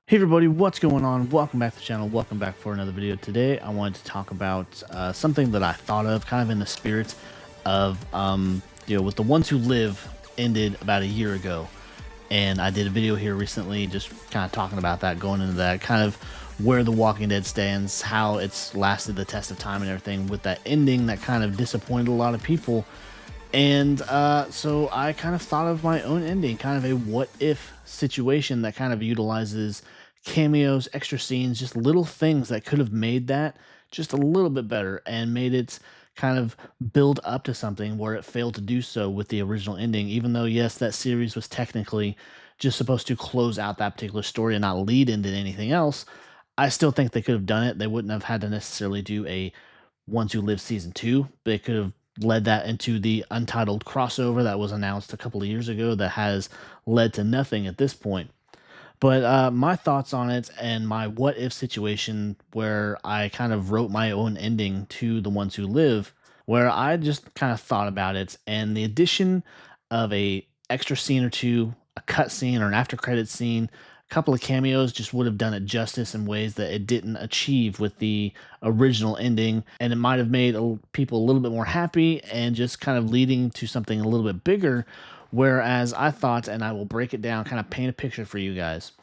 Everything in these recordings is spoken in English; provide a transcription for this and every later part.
Hey everybody, what's going on? Welcome back to the channel. Welcome back for another video. Today I wanted to talk about something that I thought of kind of in the spirit of, with The Ones Who Live ended about a year ago. And I did a video here recently just kind of talking about that, going into that, kind of where The Walking Dead stands, how it's lasted the test of time and everything with that ending that kind of disappointed a lot of people. And so I kind of thought of my own ending, kind of a what if situation that kind of utilizes cameos, extra scenes, just little things that could have made that just a little bit better and made it kind of build up to something where it failed to do so with the original ending. Even though, yes, that series was technically just supposed to close out that particular story and not lead into anything else, I still think they could have done it. They wouldn't have had to necessarily do a Ones Who Live season two. They could have led that into the untitled crossover that was announced a couple of years ago that has led to nothing at this point. But my thoughts on it and my what if situation, where I kind of wrote my own ending to The Ones Who Live, where I just kind of thought about it, and the addition of a extra scene or two, a cut scene or an after credit scene, a couple of cameos just would have done it justice in ways that it didn't achieve with the original ending, and it might have made people a little bit more happy and just kind of leading to something a little bit bigger. Whereas I thought, and I will break it down, kind of paint a picture for you guys,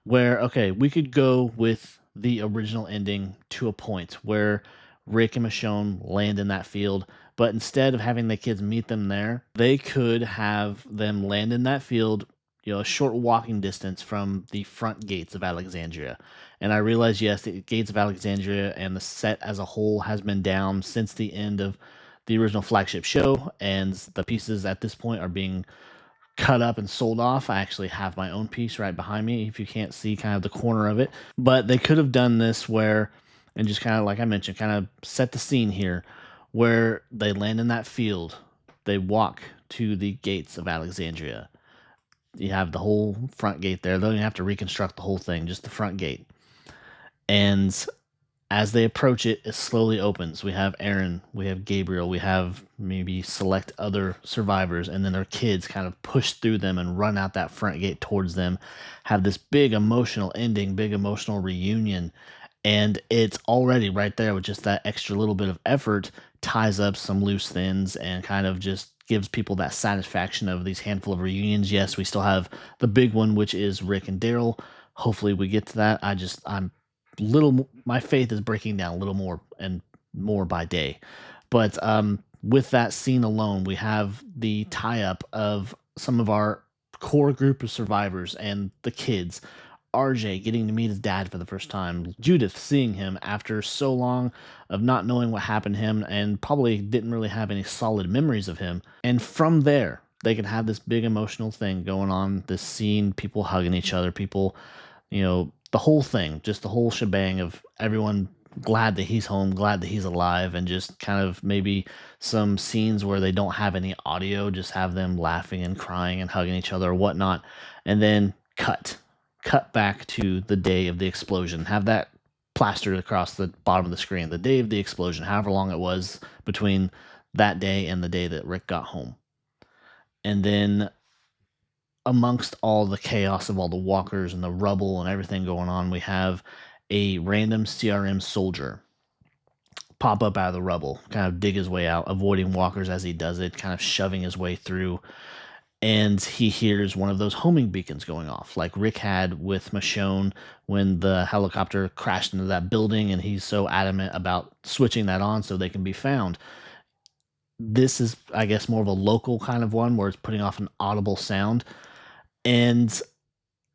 where, okay, we could go with the original ending to a point where Rick and Michonne land in that field, but instead of having the kids meet them there, they could have them land in that field, a short walking distance from the front gates of Alexandria. And I realize, yes, the gates of Alexandria and the set as a whole has been down since the end of the original flagship show, and the pieces at this point are being cut up and sold off. I actually have my own piece right behind me if you can't see kind of the corner of it. But they could have done this where, and just kind of like I mentioned, kind of set the scene here where they land in that field, they walk to the gates of Alexandria. You have the whole front gate there. They don't even have to reconstruct the whole thing, just the front gate. And as they approach it, it slowly opens. We have Aaron, we have Gabriel, we have maybe select other survivors, and then their kids kind of push through them and run out that front gate towards them, have this big emotional ending, big emotional reunion. And it's already right there with just that extra little bit of effort, ties up some loose ends and kind of just gives people that satisfaction of these handful of reunions. Yes, we still have the big one, which is Rick and Daryl. Hopefully we get to that. I'm my faith is breaking down a little more and more by day. But with that scene alone, we have the tie up of some of our core group of survivors and the kids. RJ getting to meet his dad for the first time, Judith seeing him after so long of not knowing what happened to him and probably didn't really have any solid memories of him. And from there, they can have this big emotional thing going on, this scene, people hugging each other, people, the whole thing, just the whole shebang of everyone glad that he's home, glad that he's alive, and just kind of maybe some scenes where they don't have any audio, just have them laughing and crying and hugging each other or whatnot. And then cut back to the day of the explosion. Have that plastered across the bottom of the screen. The day of the explosion, however long it was between that day and the day that Rick got home. And then amongst all the chaos of all the walkers and the rubble and everything going on, we have a random CRM soldier pop up out of the rubble, kind of dig his way out, avoiding walkers as he does it, kind of shoving his way through. And he hears one of those homing beacons going off, like Rick had with Michonne when the helicopter crashed into that building, and he's so adamant about switching that on so they can be found. This is, I guess, more of a local kind of one where it's putting off an audible sound. And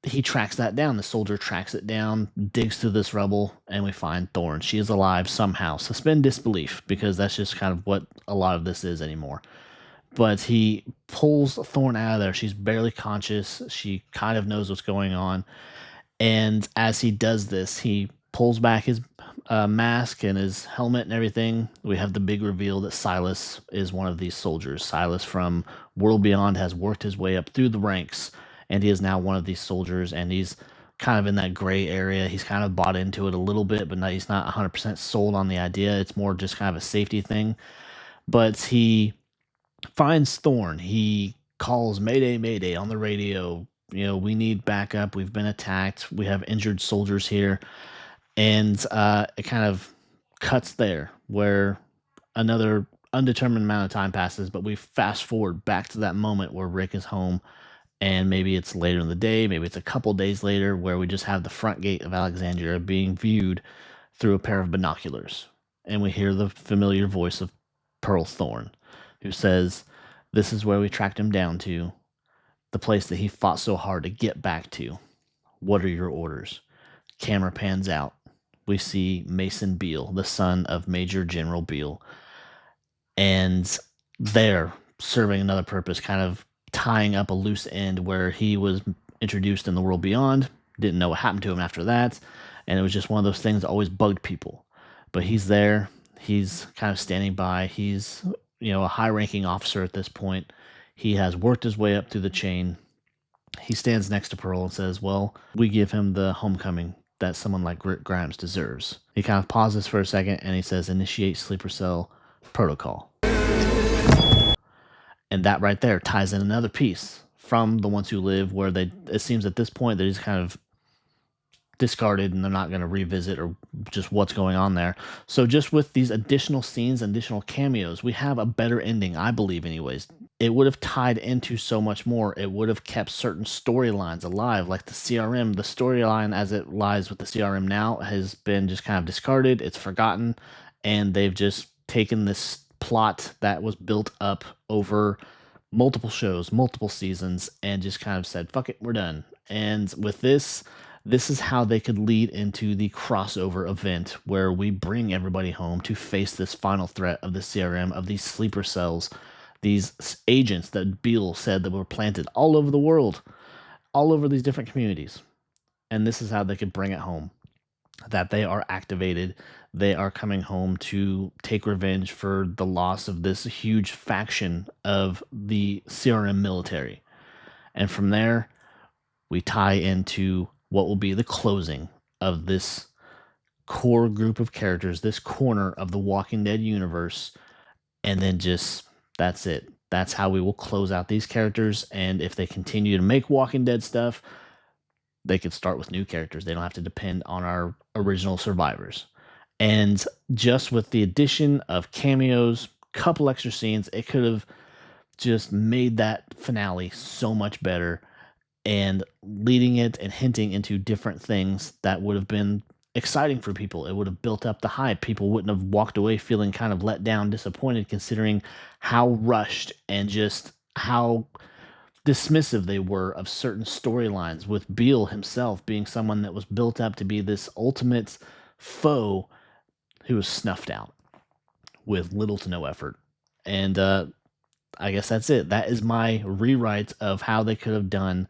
he tracks that down. The soldier tracks it down, digs through this rubble, and we find Thorn. She is alive somehow. Suspend disbelief, because that's just kind of what a lot of this is anymore. But he pulls Thorn out of there. She's barely conscious. She kind of knows what's going on. And as he does this, he pulls back his mask and his helmet and everything. We have the big reveal that Silas is one of these soldiers. Silas from World Beyond has worked his way up through the ranks, and he is now one of these soldiers, and he's kind of in that gray area. He's kind of bought into it a little bit, but he's not 100% sold on the idea. It's more just kind of a safety thing. But he finds Thorn. He calls Mayday, Mayday on the radio, we need backup. We've been attacked. We have injured soldiers here. And it kind of cuts there where another undetermined amount of time passes, but we fast forward back to that moment where Rick is home, and maybe it's later in the day, maybe it's a couple days later, where we just have the front gate of Alexandria being viewed through a pair of binoculars, and we hear the familiar voice of Pearl Thorne, who says, "This is where we tracked him down to, the place that he fought so hard to get back to. What are your orders?" Camera pans out. We see Mason Beale, the son of Major General Beale, and they're serving another purpose, kind of tying up a loose end where he was introduced in the world beyond, didn't know what happened to him after that, and it was just one of those things that always bugged people. But he's there, he's kind of standing by, he's a high-ranking officer at this point. He has worked his way up through the chain. He stands next to Pearl and says, "Well, we give him the homecoming that someone like Rick Grimes deserves." He kind of pauses for a second and he says, "Initiate sleeper cell protocol." And that right there ties in another piece from The Ones Who Live, where it seems at this point they're just kind of discarded and they're not going to revisit or just what's going on there. So just with these additional scenes, additional cameos, we have a better ending, I believe anyways. It would have tied into so much more. It would have kept certain storylines alive, like the CRM. The storyline as it lies with the CRM now has been just kind of discarded. It's forgotten, and they've just taken this plot that was built up over multiple shows, multiple seasons, and just kind of said, "Fuck it, we're done." And with this is how they could lead into the crossover event where we bring everybody home to face this final threat of the CRM, of these sleeper cells, these agents that Beale said that were planted all over the world, all over these different communities. And this is how they could bring it home, that they are activated. They are coming home to take revenge for the loss of this huge faction of the CRM military. And from there, we tie into what will be the closing of this core group of characters, this corner of the Walking Dead universe, and then just that's it. That's how we will close out these characters. And if they continue to make Walking Dead stuff, they could start with new characters. They don't have to depend on our original survivors. And just with the addition of cameos, couple extra scenes, it could have just made that finale so much better, and leading it and hinting into different things that would have been exciting for people. It would have built up the hype. People wouldn't have walked away feeling kind of let down, disappointed, considering how rushed and just how dismissive they were of certain storylines, with Beale himself being someone that was built up to be this ultimate foe who was snuffed out with little to no effort. And I guess that's it. That is my rewrite of how they could have done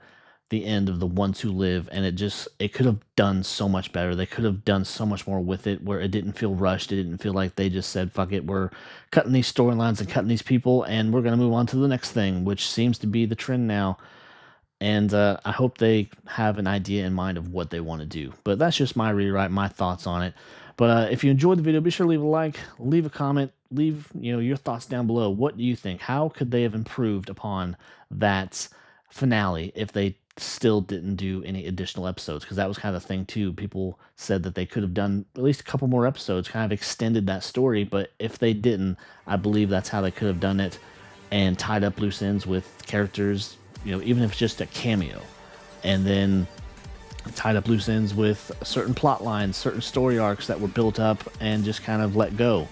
the end of The Ones Who Live, and it could have done so much better. They could have done so much more with it, where it didn't feel rushed. It didn't feel like they just said, "Fuck it, we're cutting these storylines and cutting these people, and we're going to move on to the next thing," which seems to be the trend now. And I hope they have an idea in mind of what they want to do. But that's just my rewrite, my thoughts on it. But if you enjoyed the video, be sure to leave a like, leave a comment, leave your thoughts down below. What do you think? How could they have improved upon that finale if they still didn't do any additional episodes? Because that was kind of the thing too. People said that they could have done at least a couple more episodes, kind of extended that story. But if they didn't, I believe that's how they could have done it, and tied up loose ends with characters, even if it's just a cameo, and then tied up loose ends with certain plot lines, certain story arcs that were built up and just kind of let go.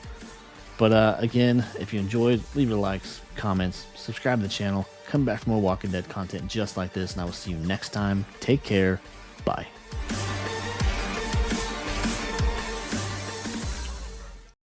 But again, if you enjoyed, leave your likes, comments, subscribe to the channel, come back for more Walking Dead content just like this, and I will see you next time. Take care. Bye.